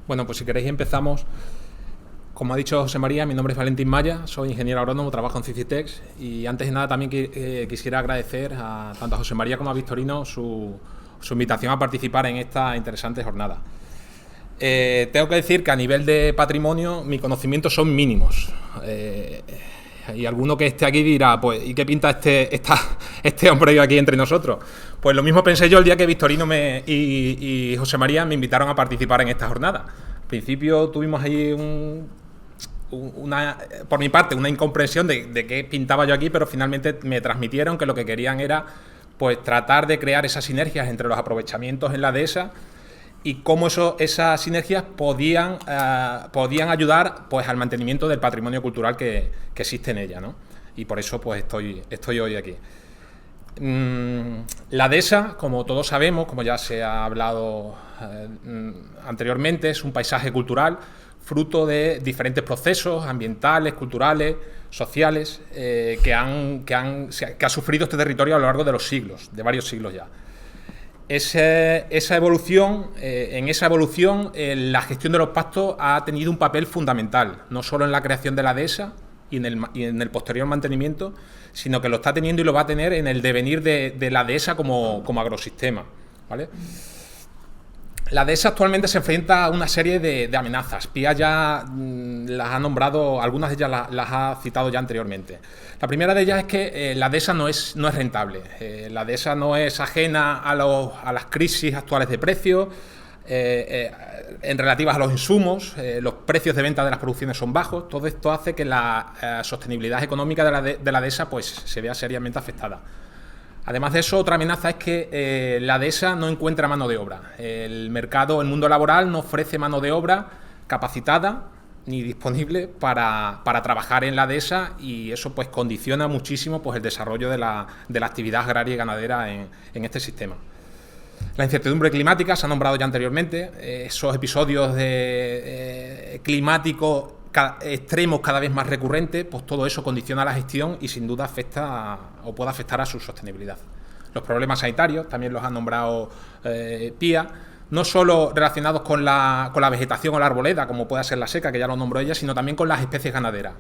Bueno, pues si queréis empezamos. Como ha dicho José María, mi nombre es Valentín Maya, soy ingeniero agrónomo, trabajo en Cicitex y antes de nada también quisiera agradecer tanto a José María como a Victorino su invitación a participar en esta interesante jornada. Tengo que decir que a nivel de patrimonio mis conocimientos son mínimos. Y alguno que esté aquí dirá, pues, ¿y qué pinta este hombre aquí entre nosotros? Pues lo mismo pensé yo el día que Victorino y José María me invitaron a participar en esta jornada. Al principio tuvimos ahí por mi parte, una incomprensión de qué pintaba yo aquí, pero finalmente me transmitieron que lo que querían era pues tratar de crear esas sinergias entre los aprovechamientos en la dehesa y cómo esas sinergias podían ayudar pues al mantenimiento del patrimonio cultural que existe en ella, ¿no? Y por eso pues estoy hoy aquí. La dehesa, como todos sabemos, como ya se ha hablado anteriormente, es un paisaje cultural fruto de diferentes procesos ambientales, culturales, sociales, que ha sufrido este territorio a lo largo de los siglos, de varios siglos ya. En esa evolución, la gestión de los pastos ha tenido un papel fundamental, no solo en la creación de la dehesa y en el posterior mantenimiento, sino que lo está teniendo y lo va a tener en el devenir de la dehesa como agrosistema, ¿vale? La dehesa actualmente se enfrenta a una serie de amenazas. Pía ya las ha nombrado, algunas de ellas las ha citado ya anteriormente. La primera de ellas es que la dehesa no es rentable. La dehesa no es ajena a las crisis actuales de precios, en relativas a los insumos, los precios de venta de las producciones son bajos. Todo esto hace que la sostenibilidad económica de la dehesa pues, se vea seriamente afectada. Además de eso, otra amenaza es que la dehesa no encuentra mano de obra. El mundo laboral no ofrece mano de obra capacitada ni disponible para trabajar en la dehesa y eso pues condiciona muchísimo pues, el desarrollo de la actividad agraria y ganadera en este sistema. La incertidumbre climática se ha nombrado ya anteriormente. Esos episodios climáticos extremos cada vez más recurrentes, pues todo eso condiciona la gestión y sin duda puede afectar a su sostenibilidad. Los problemas sanitarios también los ha nombrado Pía, no solo relacionados con la vegetación o la arboleda, como puede ser la seca, que ya lo nombró ella, sino también con las especies ganaderas.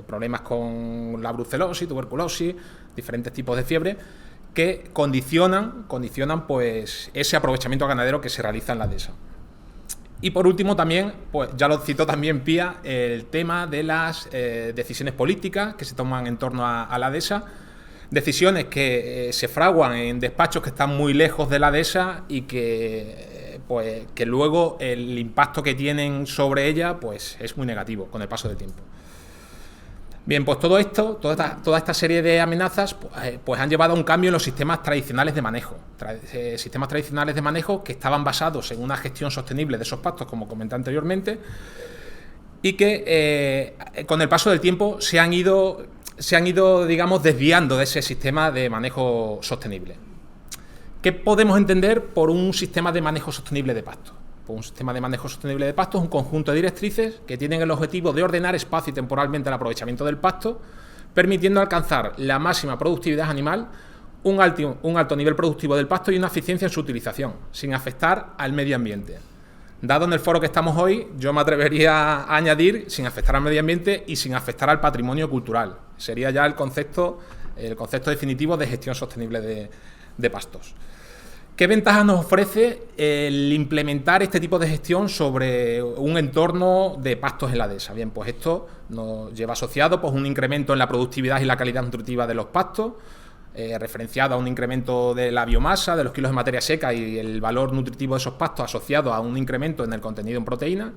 Problemas con la brucelosis, tuberculosis, diferentes tipos de fiebre, que condicionan pues, ese aprovechamiento ganadero que se realiza en la dehesa. Y por último también, pues ya lo citó también Pía, el tema de las decisiones políticas que se toman en torno a la dehesa, decisiones que se fraguan en despachos que están muy lejos de la dehesa y que luego el impacto que tienen sobre ella pues es muy negativo con el paso del tiempo. Bien, pues todo esto, toda esta serie de amenazas pues han llevado a un cambio en los sistemas tradicionales de manejo. Sistemas tradicionales de manejo que estaban basados en una gestión sostenible de esos pastos, como comenté anteriormente, y que con el paso del tiempo se han ido, digamos, desviando de ese sistema de manejo sostenible. ¿Qué podemos entender por un sistema de manejo sostenible de pastos? Un sistema de manejo sostenible de pastos es un conjunto de directrices que tienen el objetivo de ordenar espacio y temporalmente el aprovechamiento del pasto, permitiendo alcanzar la máxima productividad animal, un alto nivel productivo del pasto y una eficiencia en su utilización, sin afectar al medio ambiente. Dado en el foro que estamos hoy, yo me atrevería a añadir sin afectar al medio ambiente y sin afectar al patrimonio cultural. Sería ya el concepto definitivo de gestión sostenible de pastos. ¿Qué ventajas nos ofrece el implementar este tipo de gestión sobre un entorno de pastos en la dehesa? Bien, pues esto nos lleva asociado pues, un incremento en la productividad y la calidad nutritiva de los pastos, referenciado a un incremento de la biomasa, de los kilos de materia seca y el valor nutritivo de esos pastos asociado a un incremento en el contenido en proteína,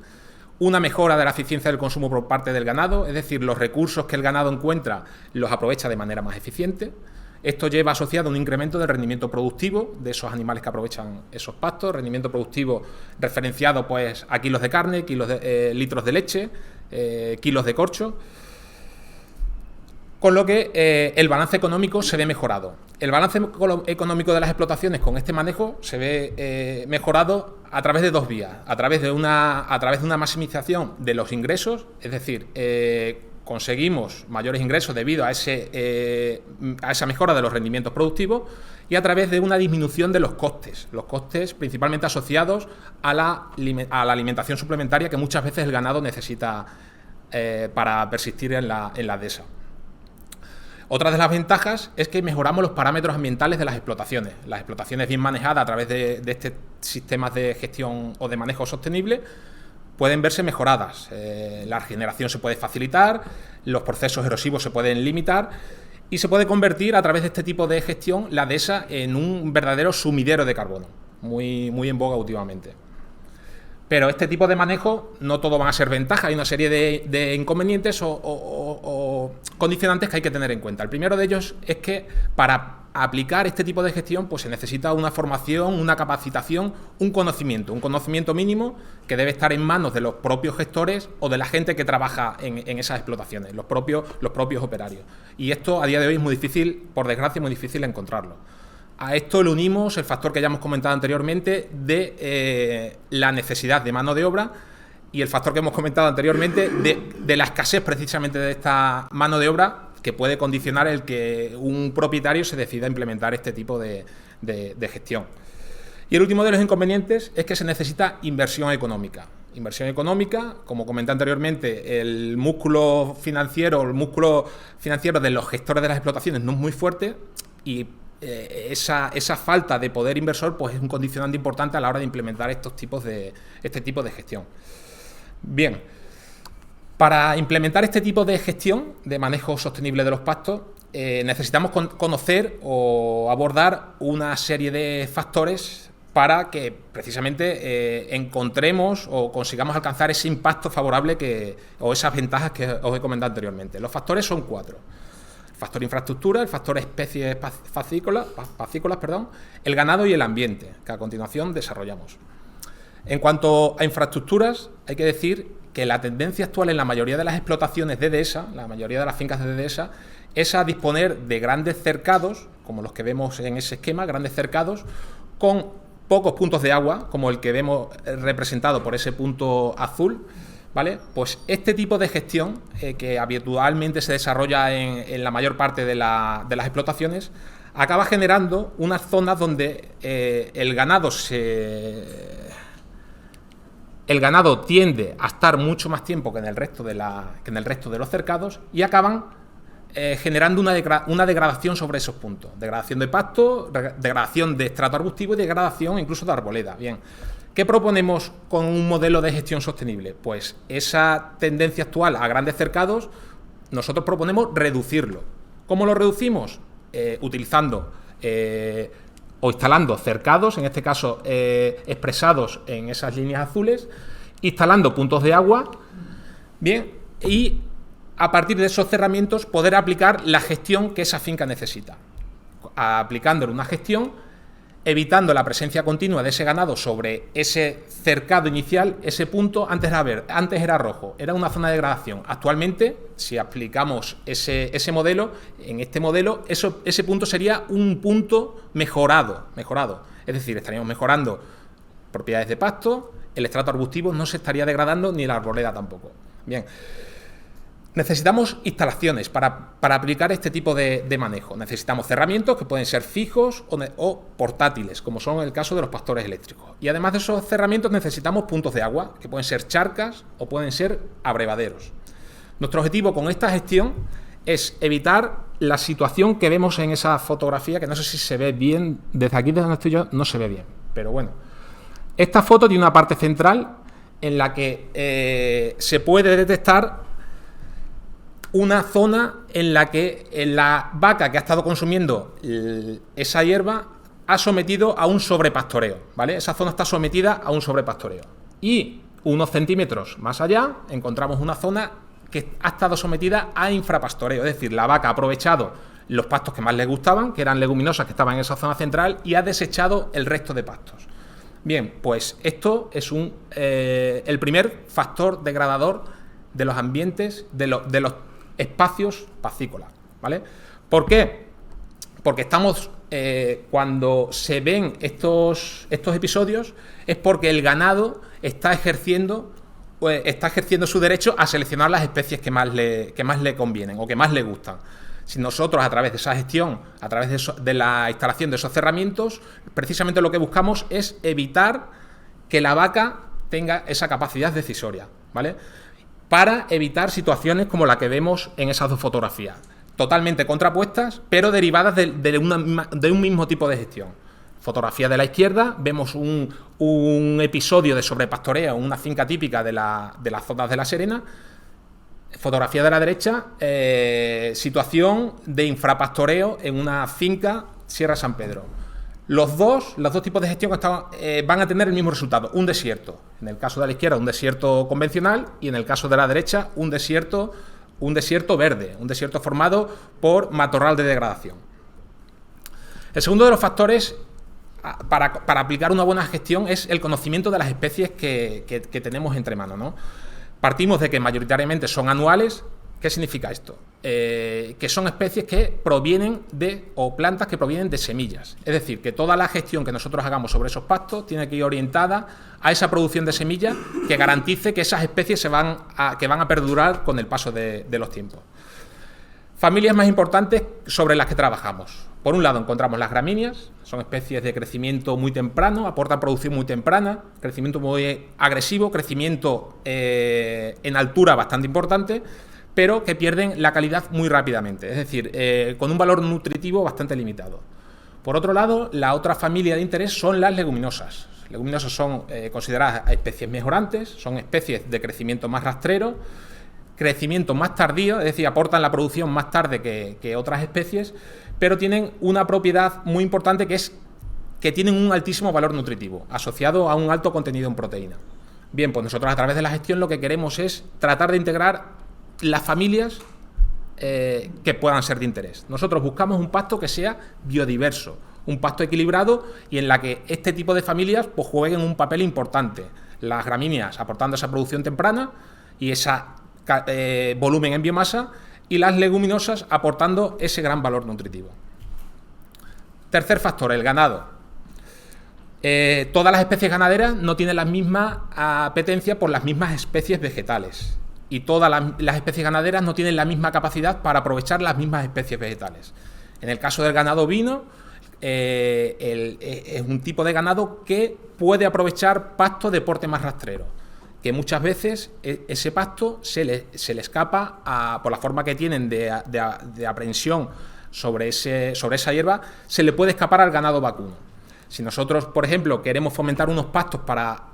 una mejora de la eficiencia del consumo por parte del ganado, es decir, los recursos que el ganado encuentra los aprovecha de manera más eficiente. Esto lleva asociado un incremento del rendimiento productivo de esos animales que aprovechan esos pastos, rendimiento productivo referenciado pues, a kilos de carne, litros de leche, kilos de corcho, con lo que el balance económico se ve mejorado. El balance económico de las explotaciones con este manejo se ve mejorado a través de dos vías, a través de una maximización de los ingresos, es decir, conseguimos mayores ingresos debido a esa mejora de los rendimientos productivos y a través de una disminución de los costes principalmente asociados a la alimentación suplementaria que muchas veces el ganado necesita para persistir en la dehesa. Otra de las ventajas es que mejoramos los parámetros ambientales de las explotaciones. Las explotaciones bien manejadas a través de este sistemas de gestión o de manejo sostenible pueden verse mejoradas. La regeneración se puede facilitar, los procesos erosivos se pueden limitar y se puede convertir a través de este tipo de gestión la dehesa en un verdadero sumidero de carbono, muy en boga últimamente. Pero este tipo de manejo no todo van a ser ventajas, hay una serie de inconvenientes o condicionantes que hay que tener en cuenta. El primero de ellos es que para aplicar este tipo de gestión pues se necesita una formación, una capacitación, un conocimiento mínimo que debe estar en manos de los propios gestores o de la gente que trabaja en esas explotaciones, los propios operarios. Y esto a día de hoy es muy difícil, por desgracia, muy difícil encontrarlo. A esto le unimos el factor que ya hemos comentado anteriormente de la necesidad de mano de obra y el factor que hemos comentado anteriormente de la escasez precisamente de esta mano de obra que puede condicionar el que un propietario se decida a implementar este tipo de gestión. Y el último de los inconvenientes es que se necesita inversión económica. Inversión económica, como comenté anteriormente, el músculo financiero de los gestores de las explotaciones no es muy fuerte y esa falta de poder inversor pues es un condicionante importante a la hora de implementar este tipo de gestión. Bien, para implementar este tipo de gestión de manejo sostenible de los pastos necesitamos conocer o abordar una serie de factores para que precisamente encontremos o consigamos alcanzar ese impacto favorable o esas ventajas que os he comentado anteriormente. Los factores son 4. El factor infraestructura, el factor especies pacícolas, el ganado y el ambiente, que a continuación desarrollamos. En cuanto a infraestructuras, hay que decir que la tendencia actual en la mayoría de las explotaciones de dehesa, la mayoría de las fincas de dehesa, es a disponer de grandes cercados, como los que vemos en ese esquema, grandes cercados, con pocos puntos de agua, como el que vemos representado por ese punto azul, ¿vale? Pues este tipo de gestión que habitualmente se desarrolla en la mayor parte de las explotaciones acaba generando unas zonas donde el ganado tiende a estar mucho más tiempo que en el resto de los cercados y acaban generando una degradación sobre esos puntos. Degradación de pasto, degradación de estrato arbustivo y degradación incluso de arboleda. Bien, ¿qué proponemos con un modelo de gestión sostenible? Pues esa tendencia actual a grandes cercados, nosotros proponemos reducirlo. ¿Cómo lo reducimos? Utilizando o instalando cercados, en este caso expresados en esas líneas azules, instalando puntos de agua, bien, y a partir de esos cerramientos poder aplicar la gestión que esa finca necesita. Aplicándole una gestión, evitando la presencia continua de ese ganado sobre ese cercado inicial, ese punto antes era rojo, era una zona de degradación. Actualmente, si aplicamos ese modelo, en este modelo, ese punto sería un punto mejorado. Es decir, estaríamos mejorando propiedades de pasto, el estrato arbustivo no se estaría degradando ni la arboleda tampoco. Bien. Necesitamos instalaciones para aplicar este tipo de manejo. Necesitamos cerramientos que pueden ser fijos o portátiles, como son el caso de los pastores eléctricos. Y además de esos cerramientos necesitamos puntos de agua, que pueden ser charcas o pueden ser abrevaderos. Nuestro objetivo con esta gestión es evitar la situación que vemos en esa fotografía, que no sé si se ve bien, desde aquí, desde donde estoy yo, no se ve bien, pero bueno. Esta foto tiene una parte central en la que se puede detectar una zona en la que la vaca que ha estado consumiendo esa hierba ha sometido a un sobrepastoreo, ¿vale? Esa zona está sometida a un sobrepastoreo. Y unos centímetros más allá encontramos una zona que ha estado sometida a infrapastoreo, es decir, la vaca ha aprovechado los pastos que más le gustaban, que eran leguminosas que estaban en esa zona central, y ha desechado el resto de pastos. Bien, pues esto es el primer factor degradador de los ambientes, de los espacios pacícolas, ¿vale? ¿Por qué? Porque cuando se ven estos episodios es porque el ganado está ejerciendo pues está ejerciendo su derecho a seleccionar las especies que más le convienen o que más le gustan. Si nosotros, a través de esa gestión, a través de la instalación de esos cerramientos, precisamente lo que buscamos es evitar que la vaca tenga esa capacidad decisoria, ¿vale? Para evitar situaciones como la que vemos en esas dos fotografías, totalmente contrapuestas, pero derivadas de un mismo tipo de gestión. Fotografía de la izquierda, vemos un episodio de sobrepastoreo en una finca típica de las zonas de La Serena. Fotografía de la derecha, situación de infrapastoreo en una finca Sierra San Pedro. Los dos tipos de gestión van a tener el mismo resultado, un desierto. En el caso de la izquierda, un desierto convencional, y en el caso de la derecha, un desierto verde, un desierto formado por matorral de degradación. El segundo de los factores para aplicar una buena gestión es el conocimiento de las especies que tenemos entre manos, ¿no? Partimos de que mayoritariamente son anuales. ¿Qué significa esto? Que son especies que provienen o plantas que provienen de semillas. Es decir, que toda la gestión que nosotros hagamos sobre esos pastos tiene que ir orientada a esa producción de semillas que garantice que esas especies van a perdurar con el paso de los tiempos. Familias más importantes sobre las que trabajamos. Por un lado encontramos las gramíneas, son especies de crecimiento muy temprano, aportan producción muy temprana, crecimiento muy agresivo, crecimiento en altura bastante importante, pero que pierden la calidad muy rápidamente, es decir, con un valor nutritivo bastante limitado. Por otro lado, la otra familia de interés son las leguminosas. Leguminosas son consideradas especies mejorantes, son especies de crecimiento más rastrero, crecimiento más tardío, es decir, aportan la producción más tarde que otras especies, pero tienen una propiedad muy importante que es que tienen un altísimo valor nutritivo, asociado a un alto contenido en proteína. Bien, pues nosotros a través de la gestión lo que queremos es tratar de integrar las familias que puedan ser de interés. Nosotros buscamos un pasto que sea biodiverso, un pasto equilibrado y en la que este tipo de familias pues, jueguen un papel importante. Las gramíneas aportando esa producción temprana y ese volumen en biomasa, y las leguminosas aportando ese gran valor nutritivo. Tercer factor, el ganado. Todas las especies ganaderas no tienen la misma apetencia por las mismas especies vegetales. Y todas las especies ganaderas no tienen la misma capacidad para aprovechar las mismas especies vegetales. En el caso del ganado ovino, es un tipo de ganado que puede aprovechar pasto de porte más rastrero, que muchas veces ese pasto se le escapa, por la forma que tienen de aprehensión sobre esa hierba, se le puede escapar al ganado vacuno. Si nosotros, por ejemplo, queremos fomentar unos pastos para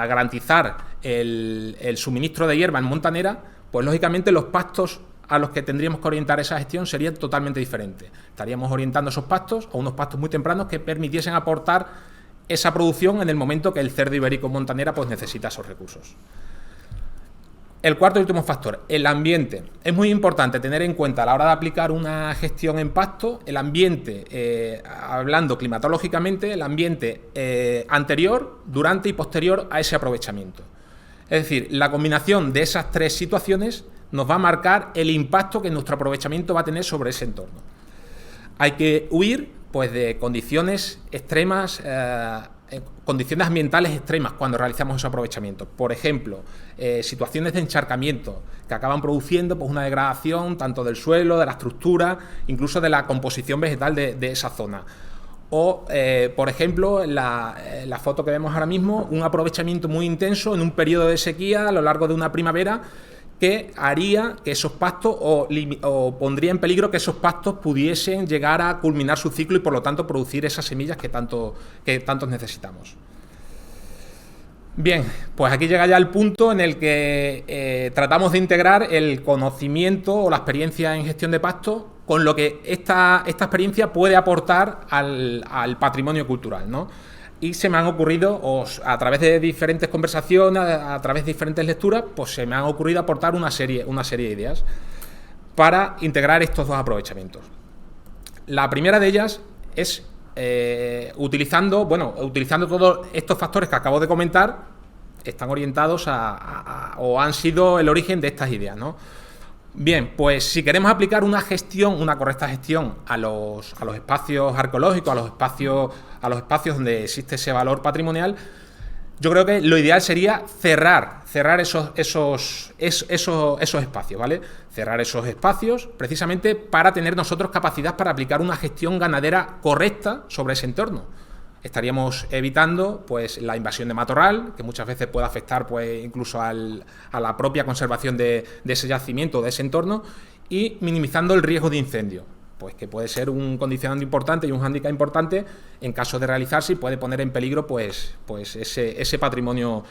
garantizar el suministro de hierba en montanera, pues lógicamente los pastos a los que tendríamos que orientar esa gestión serían totalmente diferentes. Estaríamos orientando esos pastos a unos pastos muy tempranos que permitiesen aportar esa producción en el momento que el cerdo ibérico montanera pues necesita esos recursos. El cuarto y último factor, el ambiente. Es muy importante tener en cuenta a la hora de aplicar una gestión en pasto, el ambiente, hablando climatológicamente, el ambiente anterior, durante y posterior a ese aprovechamiento. Es decir, la combinación de esas tres situaciones nos va a marcar el impacto que nuestro aprovechamiento va a tener sobre ese entorno. Hay que huir pues, de condiciones extremas, condiciones ambientales extremas cuando realizamos ese aprovechamiento. Por ejemplo, situaciones de encharcamiento que acaban produciendo pues, una degradación tanto del suelo, de la estructura, incluso de la composición vegetal de esa zona. O, por ejemplo, la foto que vemos ahora mismo, un aprovechamiento muy intenso en un periodo de sequía a lo largo de una primavera que haría que esos pastos o pondría en peligro que esos pastos pudiesen llegar a culminar su ciclo y por lo tanto producir esas semillas que tanto necesitamos. Bien, pues aquí llega ya el punto en el que tratamos de integrar el conocimiento o la experiencia en gestión de pastos con lo que esta experiencia puede aportar al patrimonio cultural, ¿no? Y se me han ocurrido, a través de diferentes conversaciones, a través de diferentes lecturas, pues se me han ocurrido aportar una serie de ideas para integrar estos dos aprovechamientos. La primera de ellas es utilizando todos estos factores que acabo de comentar, están orientados o han sido el origen de estas ideas, ¿no? Bien, pues si queremos aplicar una correcta gestión a los espacios arqueológicos, a los espacios donde existe ese valor patrimonial, yo creo que lo ideal sería cerrar esos espacios, ¿vale? Cerrar esos espacios precisamente para tener nosotros capacidad para aplicar una gestión ganadera correcta sobre ese entorno. Estaríamos evitando pues la invasión de matorral, que muchas veces puede afectar pues incluso a la propia conservación de ese yacimiento, de ese entorno, y minimizando el riesgo de incendio, pues que puede ser un condicionante importante y un hándicap importante en caso de realizarse y puede poner en peligro pues ese patrimonio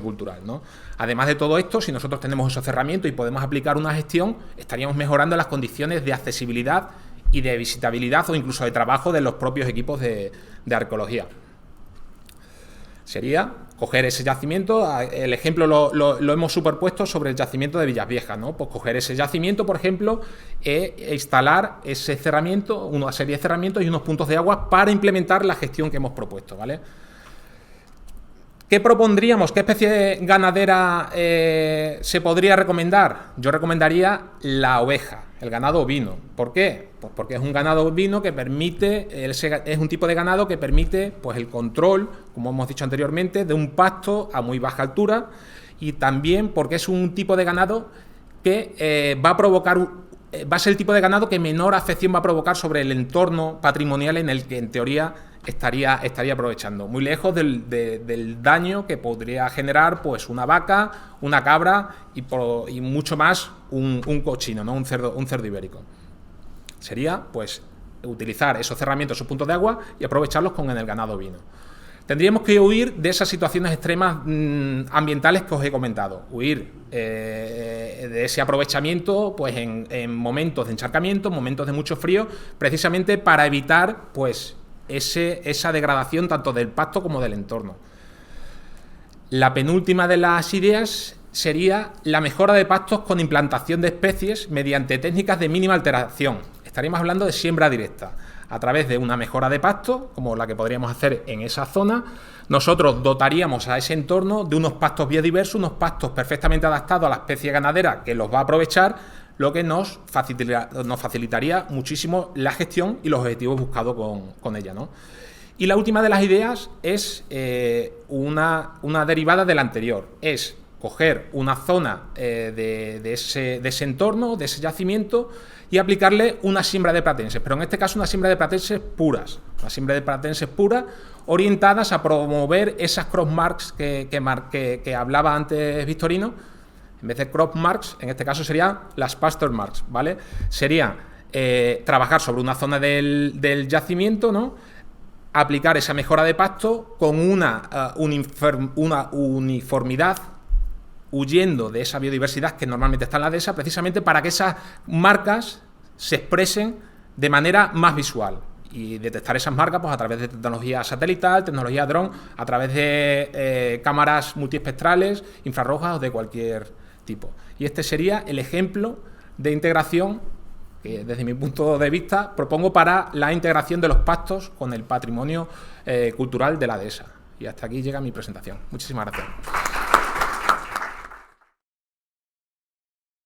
cultural, ¿no? Además de todo esto, si nosotros tenemos esos cerramientos y podemos aplicar una gestión, estaríamos mejorando las condiciones de accesibilidad y de visitabilidad o incluso de trabajo de los propios equipos de arqueología. Sería coger ese yacimiento, el ejemplo lo hemos superpuesto sobre el yacimiento de Villasviejas, ¿no? Pues coger ese yacimiento, por ejemplo, e instalar ese cerramiento, una serie de cerramientos y unos puntos de agua para implementar la gestión que hemos propuesto, ¿vale? ¿Qué propondríamos? ¿Qué especie ganadera se podría recomendar? Yo recomendaría la oveja, el ganado ovino. ¿Por qué? Pues porque es un ganado ovino que permite, es un tipo de ganado que permite pues, el control, como hemos dicho anteriormente, de un pasto a muy baja altura, y también porque es un tipo de ganado que va a ser el tipo de ganado que menor afección va a provocar sobre el entorno patrimonial en el que en teoría estaría aprovechando, muy lejos del daño que podría generar pues una vaca, una cabra y mucho más un cochino, ¿no? un cerdo ibérico. Sería pues utilizar esos cerramientos, esos puntos de agua y aprovecharlos en el ganado ovino. Tendríamos que huir de esas situaciones extremas ambientales que os he comentado, huir de ese aprovechamiento pues en momentos de encharcamiento, momentos de mucho frío, precisamente para evitar pues esa degradación tanto del pasto como del entorno. La penúltima de las ideas sería la mejora de pastos con implantación de especies mediante técnicas de mínima alteración. Estaríamos hablando de siembra directa. A través de una mejora de pasto, como la que podríamos hacer en esa zona, nosotros dotaríamos a ese entorno de unos pastos biodiversos, unos pastos perfectamente adaptados a la especie ganadera que los va a aprovechar, lo que nos facilitaría muchísimo la gestión y los objetivos buscados con ella, ¿no? Y la última de las ideas es una derivada de la anterior, es coger una zona de ese entorno, de ese yacimiento, y aplicarle una siembra de pratenses, pero en este caso una siembra de pratenses puras, orientadas a promover esas crop marks que hablaba antes Victorino. En vez de crop marks, en este caso serían las pasture marks, ¿vale? Sería trabajar sobre una zona del yacimiento, ¿no? Aplicar esa mejora de pasto con una uniformidad, huyendo de esa biodiversidad que normalmente está en la dehesa, precisamente para que esas marcas se expresen de manera más visual y detectar esas marcas pues, a través de tecnología satelital, tecnología dron, a través de cámaras multiespectrales, infrarrojas o de cualquier tipo. Y este sería el ejemplo de integración que desde mi punto de vista propongo para la integración de los pastos con el patrimonio cultural de la dehesa. Y hasta aquí llega mi presentación. Muchísimas gracias.